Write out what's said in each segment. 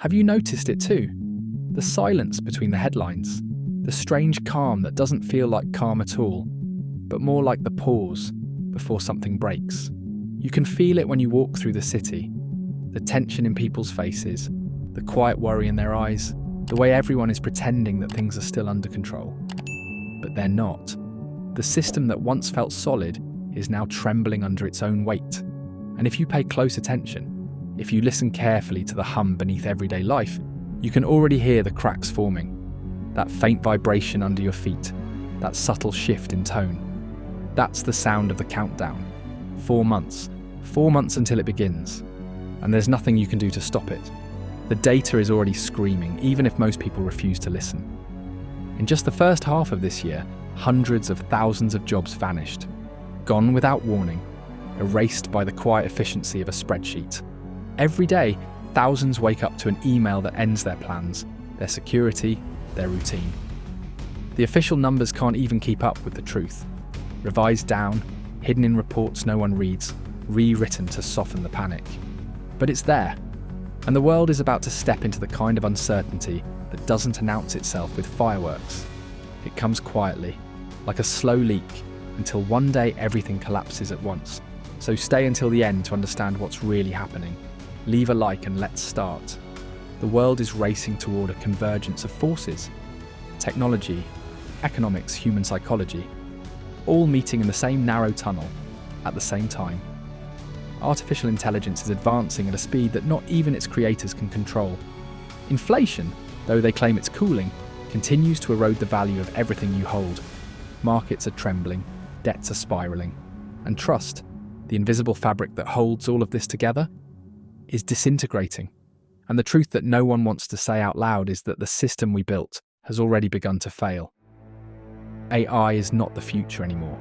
Have you noticed it too? The silence between the headlines, the strange calm that doesn't feel like calm at all, but more like the pause before something breaks. You can feel it when you walk through the city, the tension in people's faces, the quiet worry in their eyes, the way everyone is pretending that things are still under control. But they're not. The system that once felt solid is now trembling under its own weight. And if you pay close attention, if you listen carefully to the hum beneath everyday life, you can already hear the cracks forming. That faint vibration under your feet, that subtle shift in tone. That's the sound of the countdown. 4 months. 4 months until it begins. And there's nothing you can do to stop it. The data is already screaming, even if most people refuse to listen. In just the first half of this year, hundreds of thousands of jobs vanished. Gone without warning, erased by the quiet efficiency of a spreadsheet. Every day, thousands wake up to an email that ends their plans, their security, their routine. The official numbers can't even keep up with the truth. Revised down, hidden in reports no one reads, rewritten to soften the panic. But it's there, and the world is about to step into the kind of uncertainty that doesn't announce itself with fireworks. It comes quietly, like a slow leak, until one day everything collapses at once. So stay until the end to understand what's really happening. Leave a like and let's start. The world is racing toward a convergence of forces. Technology, economics, human psychology, all meeting in the same narrow tunnel at the same time. Artificial intelligence is advancing at a speed that not even its creators can control. Inflation, though they claim it's cooling, continues to erode the value of everything you hold. Markets are trembling, debts are spiraling, and trust, the invisible fabric that holds all of this together, is disintegrating. And the truth that no one wants to say out loud is that the system we built has already begun to fail. AI is not the future anymore.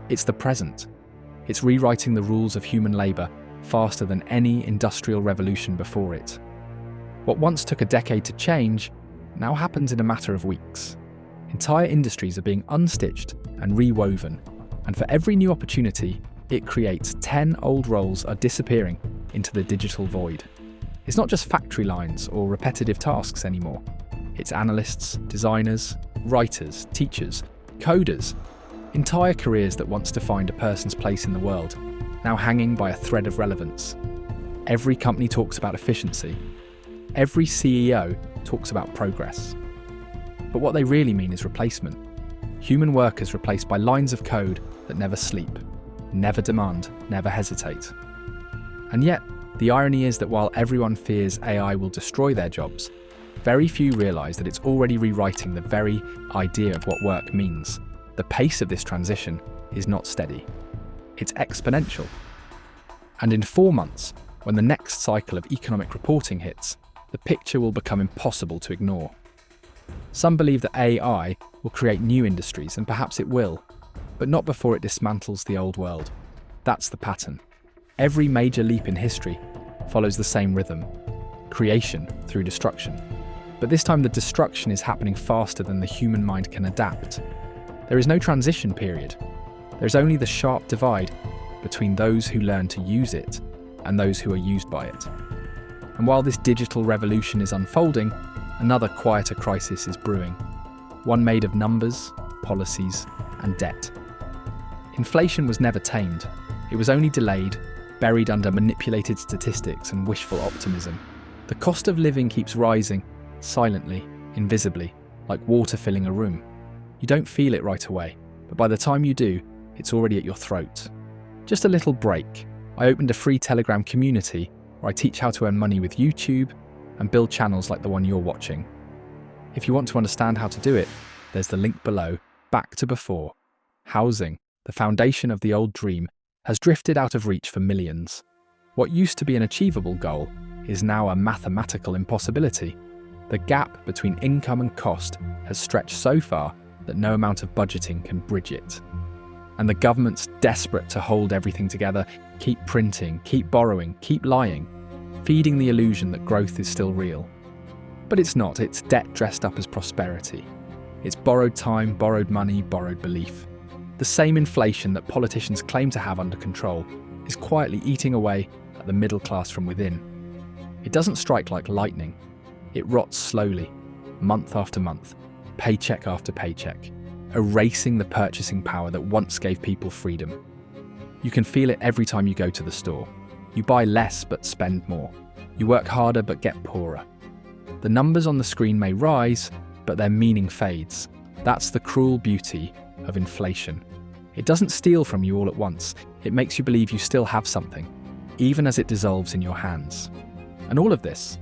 It's the present. It's rewriting the rules of human labour faster than any industrial revolution before it. What once took a decade to change now happens in a matter of weeks. Entire industries are being unstitched and rewoven, and for every new opportunity it creates, 10 old roles are disappearing into the digital void. It's not just factory lines or repetitive tasks anymore. It's analysts, designers, writers, teachers, coders, entire careers that once defined a person's place in the world, now hanging by a thread of relevance. Every company talks about efficiency. Every CEO talks about progress. But what they really mean is replacement. Human workers replaced by lines of code that never sleep, never demand, never hesitate. And yet, the irony is that while everyone fears AI will destroy their jobs, very few realise that it's already rewriting the very idea of what work means. The pace of this transition is not steady. It's exponential. And in 4 months, when the next cycle of economic reporting hits, the picture will become impossible to ignore. Some believe that AI will create new industries, and perhaps it will, but not before it dismantles the old world. That's the pattern. Every major leap in history follows the same rhythm: creation through destruction. But this time the destruction is happening faster than the human mind can adapt. There is no transition period. There's only the sharp divide between those who learn to use it and those who are used by it. And while this digital revolution is unfolding, another quieter crisis is brewing, one made of numbers, policies, and debt. Inflation was never tamed. It was only delayed, buried under manipulated statistics and wishful optimism. The cost of living keeps rising, silently, invisibly, like water filling a room. You don't feel it right away, but by the time you do, it's already at your throat. Just a little break. I opened a free Telegram community where I teach how to earn money with YouTube and build channels like the one you're watching. If you want to understand how to do it, there's the link below. Back to before. Housing, the foundation of the old dream, has drifted out of reach for millions. What used to be an achievable goal is now a mathematical impossibility. The gap between income and cost has stretched so far that no amount of budgeting can bridge it. And the government's desperate to hold everything together, keep printing, keep borrowing, keep lying, feeding the illusion that growth is still real. But it's not. It's debt dressed up as prosperity. It's borrowed time, borrowed money, borrowed belief. The same inflation that politicians claim to have under control is quietly eating away at the middle class from within. It doesn't strike like lightning. It rots slowly, month after month, paycheck after paycheck, erasing the purchasing power that once gave people freedom. You can feel it every time you go to the store. You buy less but spend more. You work harder but get poorer. The numbers on the screen may rise, but their meaning fades. That's the cruel beauty of inflation. It doesn't steal from you all at once. It makes you believe you still have something, even as it dissolves in your hands. And all of this,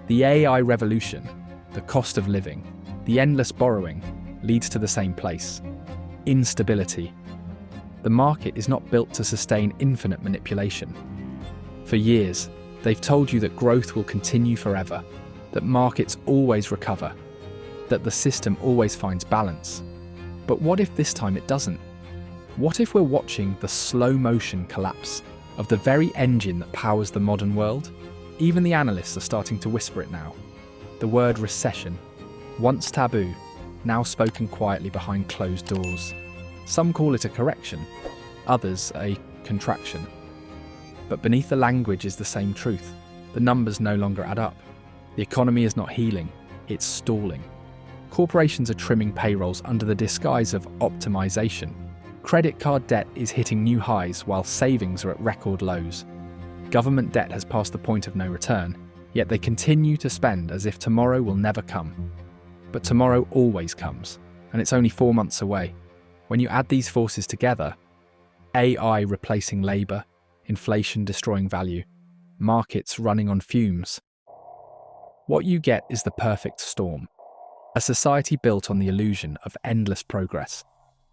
the AI revolution, the cost of living, the endless borrowing, leads to the same place: instability. The market is not built to sustain infinite manipulation. For years, they've told you that growth will continue forever, that markets always recover, that the system always finds balance. But what if this time it doesn't? What if we're watching the slow-motion collapse of the very engine that powers the modern world? Even the analysts are starting to whisper it now. The word recession, once taboo, now spoken quietly behind closed doors. Some call it a correction, others a contraction. But beneath the language is the same truth. The numbers no longer add up. The economy is not healing, it's stalling. Corporations are trimming payrolls under the disguise of optimization. Credit card debt is hitting new highs while savings are at record lows. Government debt has passed the point of no return, yet they continue to spend as if tomorrow will never come. But tomorrow always comes, and it's only 4 months away. When you add these forces together, AI replacing labour, inflation destroying value, markets running on fumes, what you get is the perfect storm. A society built on the illusion of endless progress,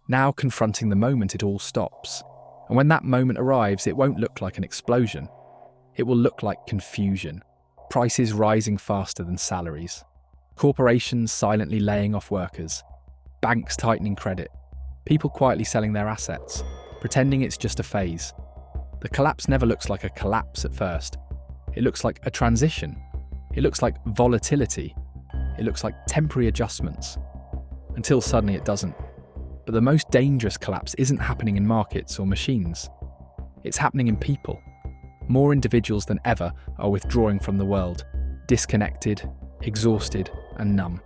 now confronting the moment it all stops. And when that moment arrives, it won't look like an explosion. It will look like confusion. Prices rising faster than salaries. Corporations silently laying off workers. Banks tightening credit. People quietly selling their assets, pretending it's just a phase. The collapse never looks like a collapse at first. It looks like a transition. It looks like volatility. It looks like temporary adjustments. Until suddenly it doesn't. But the most dangerous collapse isn't happening in markets or machines. It's happening in people. More individuals than ever are withdrawing from the world, disconnected, exhausted, and numb.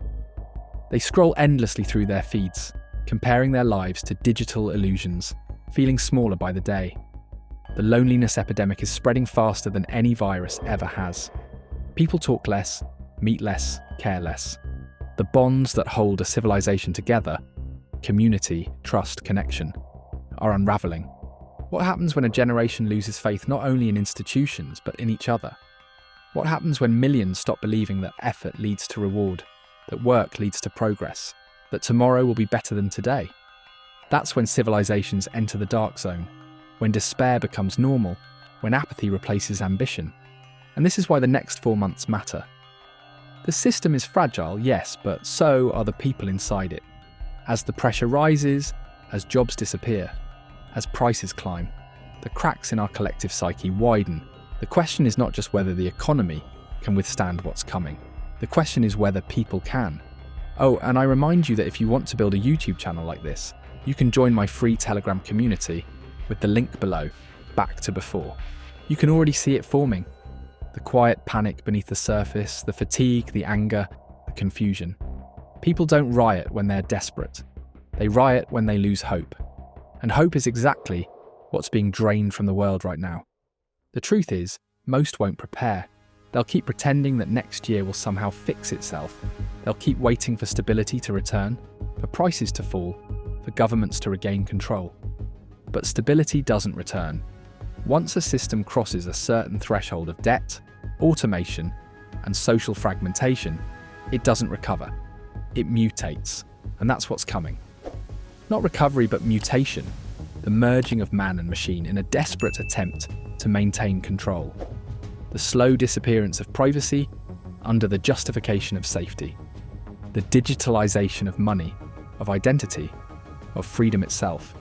They scroll endlessly through their feeds, comparing their lives to digital illusions, feeling smaller by the day. The loneliness epidemic is spreading faster than any virus ever has. People talk less, meet less, care less. The bonds that hold a civilization together, community, trust, connection, are unraveling. What happens when a generation loses faith not only in institutions but in each other? What happens when millions stop believing that effort leads to reward, that work leads to progress, that tomorrow will be better than today? That's when civilizations enter the dark zone, when despair becomes normal, when apathy replaces ambition. And this is why the next 4 months matter. The system is fragile, yes, but so are the people inside it. As the pressure rises, as jobs disappear, as prices climb, the cracks in our collective psyche widen. The question is not just whether the economy can withstand what's coming. The question is whether people can. Oh, and I remind you that if you want to build a YouTube channel like this, you can join my free Telegram community with the link below, back to before. You can already see it forming. The quiet panic beneath the surface, the fatigue, the anger, the confusion. People don't riot when they're desperate. They riot when they lose hope. And hope is exactly what's being drained from the world right now. The truth is, most won't prepare. They'll keep pretending that next year will somehow fix itself. They'll keep waiting for stability to return, for prices to fall, for governments to regain control. But stability doesn't return. Once a system crosses a certain threshold of debt, automation, and social fragmentation, it doesn't recover. It mutates, and that's what's coming. Not recovery, but mutation, the merging of man and machine in a desperate attempt to maintain control. The slow disappearance of privacy under the justification of safety. The digitalization of money, of identity, of freedom itself.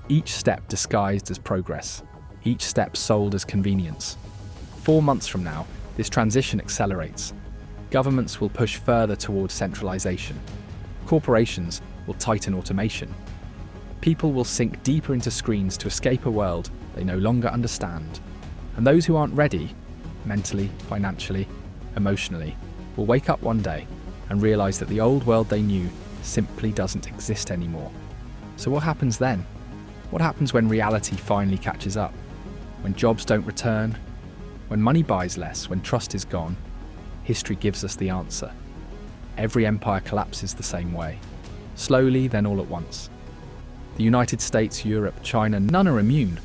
Each step disguised as progress. Each step sold as convenience. 4 months from now, this transition accelerates. Governments will push further towards centralization. Corporations will tighten automation. People will sink deeper into screens to escape a world they no longer understand. And those who aren't ready, mentally, financially, emotionally, will wake up one day and realize that the old world they knew simply doesn't exist anymore. So what happens then? What happens when reality finally catches up? When jobs don't return? When money buys less? When trust is gone? History gives us the answer. Every empire collapses the same way. Slowly, then all at once. The United States, Europe, China, none are immune.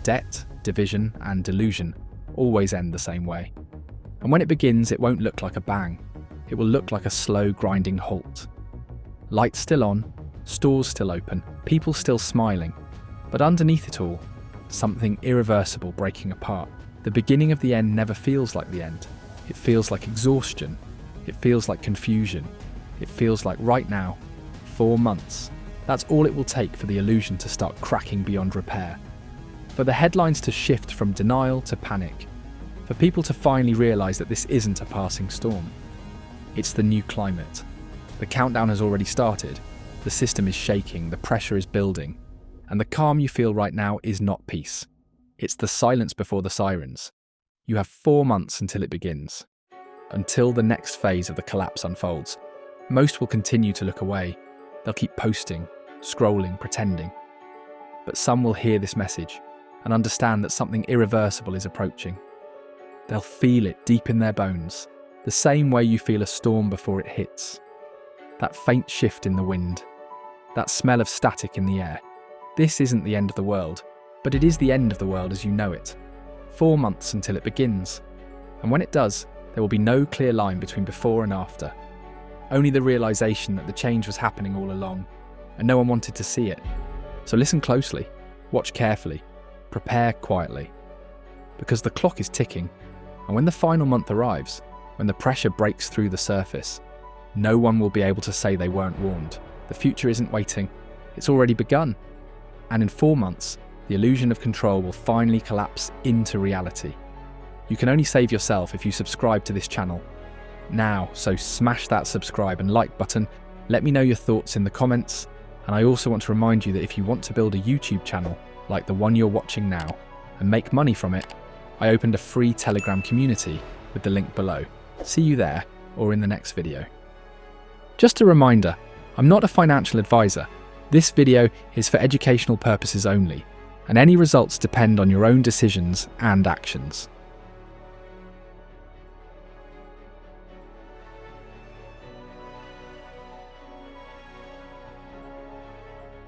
Debt, division, and delusion always end the same way. And when it begins, it won't look like a bang. It will look like a slow, grinding halt. Lights still on, stores still open, people still smiling. But underneath it all, something irreversible breaking apart. The beginning of the end never feels like the end. It feels like exhaustion. It feels like confusion. It feels like right now, 4 months. That's all it will take for the illusion to start cracking beyond repair. For the headlines to shift from denial to panic. For people to finally realise that this isn't a passing storm. It's the new climate. The countdown has already started. The system is shaking, the pressure is building. And the calm you feel right now is not peace. It's the silence before the sirens. You have 4 months until it begins. Until the next phase of the collapse unfolds. Most will continue to look away. They'll keep posting, scrolling, pretending. But some will hear this message and understand that something irreversible is approaching. They'll feel it deep in their bones, the same way you feel a storm before it hits. That faint shift in the wind, that smell of static in the air. This isn't the end of the world, but it is the end of the world as you know it. 4 months until it begins. And when it does, there will be no clear line between before and after. Only the realization that the change was happening all along, and no one wanted to see it. So listen closely, watch carefully, prepare quietly. Because the clock is ticking, and when the final month arrives, when the pressure breaks through the surface, no one will be able to say they weren't warned. The future isn't waiting, it's already begun. And in 4 months, the illusion of control will finally collapse into reality. You can only save yourself if you subscribe to this channel now, so smash that subscribe and like button. Let me know your thoughts in the comments. And I also want to remind you that if you want to build a YouTube channel like the one you're watching now and make money from it, I opened a free Telegram community with the link below. See you there or in the next video. Just a reminder, I'm not a financial advisor. This video is for educational purposes only, and any results depend on your own decisions and actions.